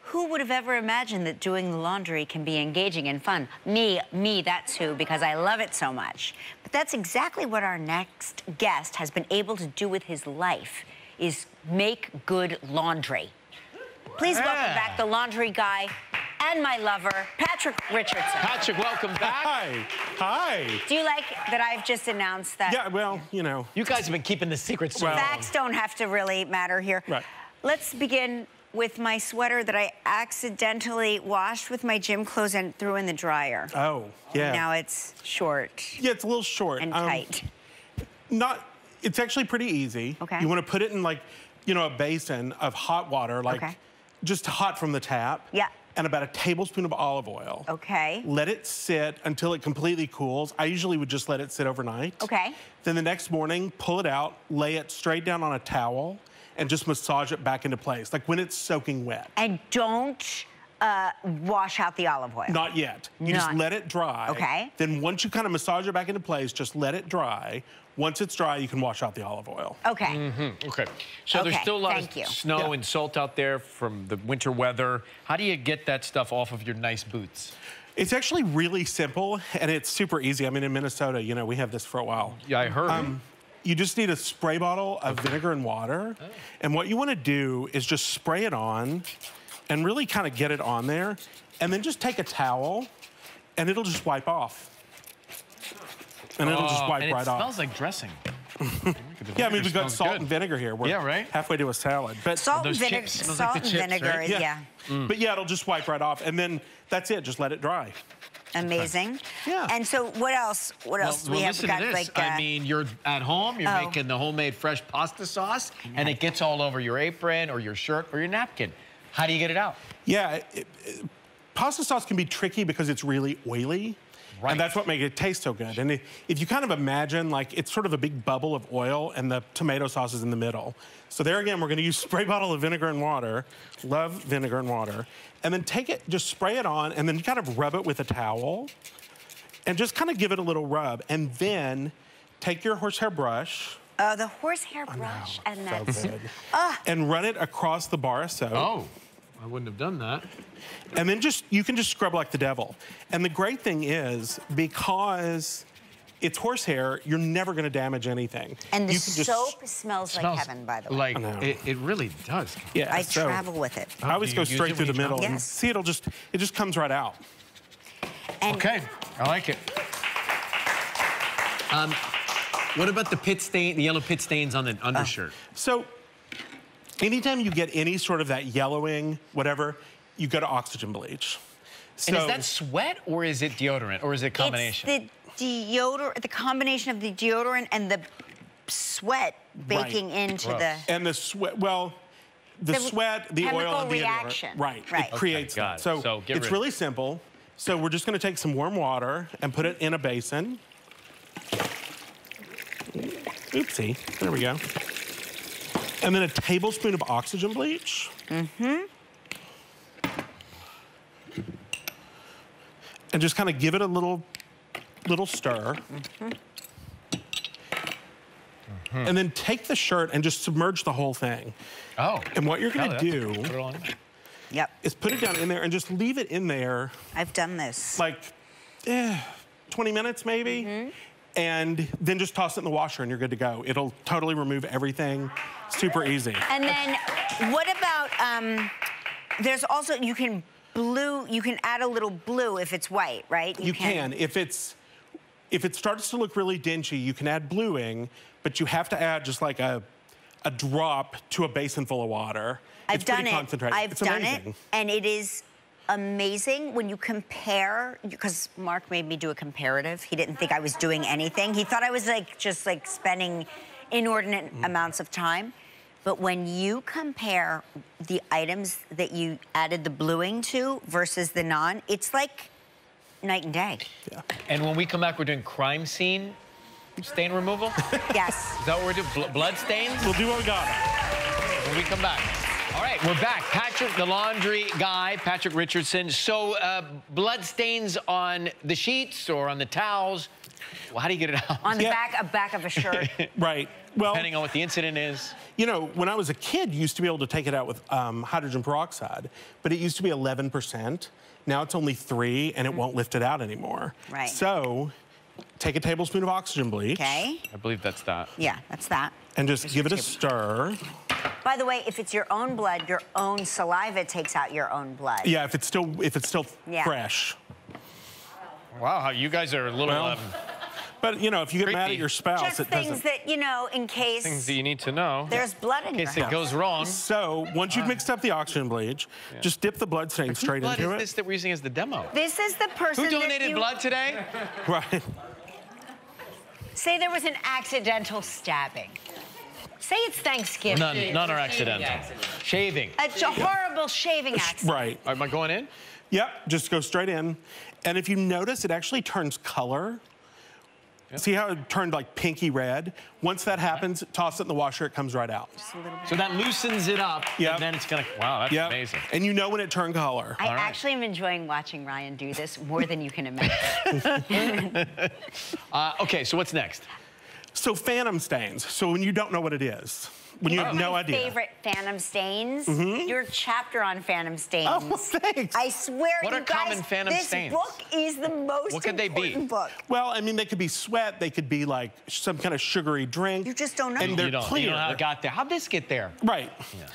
Who would have ever imagined that doing the laundry can be engaging and fun? Me, that's who, because I love it so much. But that's exactly what our next guest has been able to do with his life, is make good laundry. Please welcome back the laundry guy and my lover, Patric Richardson. Patric, welcome back. Hi. Hi. Do you like that I've just announced that? Yeah, well, you know. You guys have been keeping the secret so long. Facts don't have to really matter here. Right. Let's begin with my sweater that I accidentally washed with my gym clothes and threw in the dryer. Oh, yeah. Now it's short. Yeah, it's a little short. And tight. It's actually pretty easy. Okay. You want to put it in, like, you know, a basin of hot water, like just hot from the tap. Yeah. And about a tablespoon of olive oil. Okay. Let it sit until it completely cools. I usually would just let it sit overnight. Okay. Then the next morning, pull it out, lay it straight down on a towel, and just massage it back into place, like when it's soaking wet. And don't wash out the olive oil. Not yet. You just let it dry. Okay. Then once you kind of massage it back into place, just let it dry. Once it's dry, you can wash out the olive oil. Okay. Okay. So there's still a lot of you. snow and salt out there from the winter weather. How do you get that stuff off of your nice boots? It's actually really simple, and it's super easy. I mean, in Minnesota, you know, we have this for a while. Yeah, I heard. You just need a spray bottle of vinegar and water. Oh. And what you want to do is just spray it on and really kind of get it on there. And then just take a towel, and it'll just wipe off. And it'll just wipe right off. It smells like dressing. Yeah, I mean, we've got salt and vinegar here. We're halfway to a salad. But salt and vinegar, right? yeah. But yeah, it'll just wipe right off. And then that's it. Just let it dry. Amazing. Yeah. And so what else? What else? We have got like. I mean, you're at home. You're making the homemade fresh pasta sauce, and it gets all over your apron or your shirt or your napkin. How do you get it out? Yeah, pasta sauce can be tricky because it's really oily. Right. And that's what makes it taste so good. And if you kind of imagine, like, it's sort of a big bubble of oil and the tomato sauce is in the middle. So there again, we're gonna use spray bottle of vinegar and water. Love vinegar and water. And then take it, just spray it on, and then kind of rub it with a towel. And just kind of give it a little rub. And then take your horsehair brush. Oh, the horsehair brush. And that's so good. And run it across the bar of soap. Oh. I wouldn't have done that. And then you can just scrub like the devil. And the great thing is, because it's horsehair, you're never gonna damage anything. And the soap smells like heaven, by the way. Like, it really does. Yeah, I travel with it. I always go straight through the middle. Yes. And see, it just comes right out. And okay, I like it. What about the pit stain, the yellow pit stains on the undershirt? So, anytime you get any sort of that yellowing, whatever, you go to oxygen bleach. So, and is that sweat, or is it deodorant, or is it a combination? It's the deodorant, the combination of the deodorant and the sweat baking into the... And the sweat, well, the sweat, the oil, and the reaction. Right, it creates that. So it's really simple. So we're just gonna take some warm water and put it in a basin. Oopsie, there we go. And then a tablespoon of oxygen bleach. And just kind of give it a little stir. And then take the shirt and just submerge the whole thing. Oh. And what you're gonna do is put it down in there and just leave it in there. I've done this. Like 20 minutes maybe. And then just toss it in the washer and you're good to go. It'll totally remove everything. Super easy. And then what about, there's also, you can add a little blue if it's white, right? You can. If it starts to look really dingy, you can add bluing, but you have to add just like a drop to a basin full of water. I've done it. Concentrated. I've done it, and it is amazing when you compare, because Mark made me do a comparative. He didn't think I was doing anything. He thought I was just spending inordinate amounts of time. But when you compare the items that you added the bluing to versus the non, it's like night and day. Yeah. And when we come back, we're doing crime scene stain removal? Yes. Is that what we're doing? Blood stains? We'll do what we got. When we come back. All right, we're back. Patric, the laundry guy, Patric Richardson. So, blood stains on the sheets or on the towels, Well, how do you get it out? On the back of a shirt. Right. Well, Depending on what the incident is. you know, when I was a kid, you used to be able to take it out with hydrogen peroxide, but it used to be 11%. Now it's only 3%, and it won't lift it out anymore. Right. So take a tablespoon of oxygen bleach. Okay. I believe that's that. Yeah, that's that. And just give it a stir. By the way, if it's your own blood, your own saliva takes out your own blood. Yeah, if it's still Yeah. fresh. Wow, you guys are a little... Well, but, you know, if you get mad creepy. at your spouse, Just it things doesn't. that, you know, in case things that you need to know. there's blood in In your case it house. goes wrong. So once you've mixed up the oxygen bleach, just dip the blood stain straight What into blood it. is this that we're using as the demo? This is the person Who donated that you blood today? Right. say there was an accidental stabbing. Say it's Thanksgiving. None are accidental. Shaving. A horrible shaving accident. Right. Am I going in? Yep, just go straight in. And if you notice, it actually turns color. Yep. See how it turned like pinky red? Once that happens, toss it in the washer, it comes right out. So that loosens it up, Yep. and then it's gonna, wow, that's amazing. And you know when it turned color. I actually am enjoying watching Ryan do this more than you can imagine. Okay, so what's next? So phantom stains. So when you don't know what it is, when you have no idea. Favorite phantom stains. Your chapter on phantom stains. Oh, thanks. I swear, What you are guys, common phantom this stains? book is the most What could they be? important book. Well, I mean, they could be sweat. They could be like some kind of sugary drink. You just don't know. And they're You don't clear. know how it got there. How'd this get there? Right.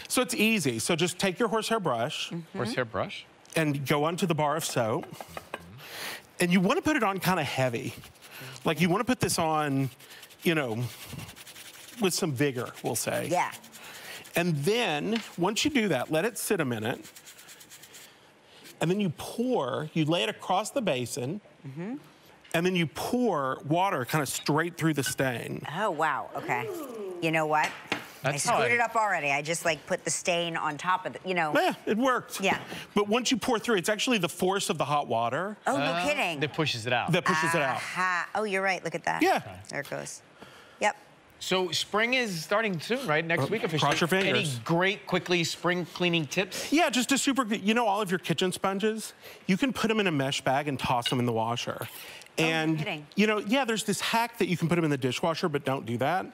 So it's easy. So just take your horsehair brush Horsehair brush. and go onto the bar of soap. And you want to put it on kind of heavy. Like you want to put this on, you know, with some vigor, we'll say. Yeah. And then, once you do that, let it sit a minute. And then you lay it across the basin. And then you pour water kind of straight through the stain. Oh, wow. Okay. You know what? That's I screwed how it up already. I just like put the stain on top of it, you know. Yeah, it worked. Yeah. But once you pour through, it's actually the force of the hot water Oh, no kidding. That pushes it out. that pushes it out. Aha. Oh, you're right. Look at that. Yeah. There it goes. Yep. So spring is starting soon, right? Next week officially. Cross your fingers. Any great, quickly spring cleaning tips? Yeah, just a super, you know, all of your kitchen sponges, you can put them in a mesh bag and toss them in the washer. And, kidding. you know, yeah, there's this hack that you can put them in the dishwasher, but don't do that.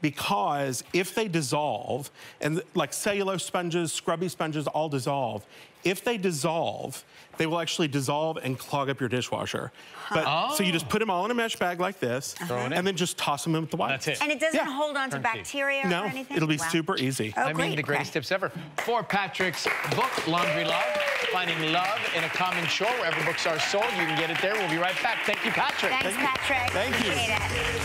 Because if they dissolve, and like cellulose sponges, scrubby sponges all dissolve, if they dissolve, they will actually dissolve and clog up your dishwasher. But so you just put them all in a mesh bag like this, and then just toss them in with the wipes. That's it. And it doesn't Yeah. hold on to Turnkey. bacteria or No, anything? it'll be Wow. super easy. Oh, I mean, great. the greatest tips ever. For Patric's book, Laundry Love, Finding Love in a Common Shore, wherever books are sold, you can get it there. We'll be right back. Thank you, Patric. Thanks, Patrick. Thank you. Appreciate it.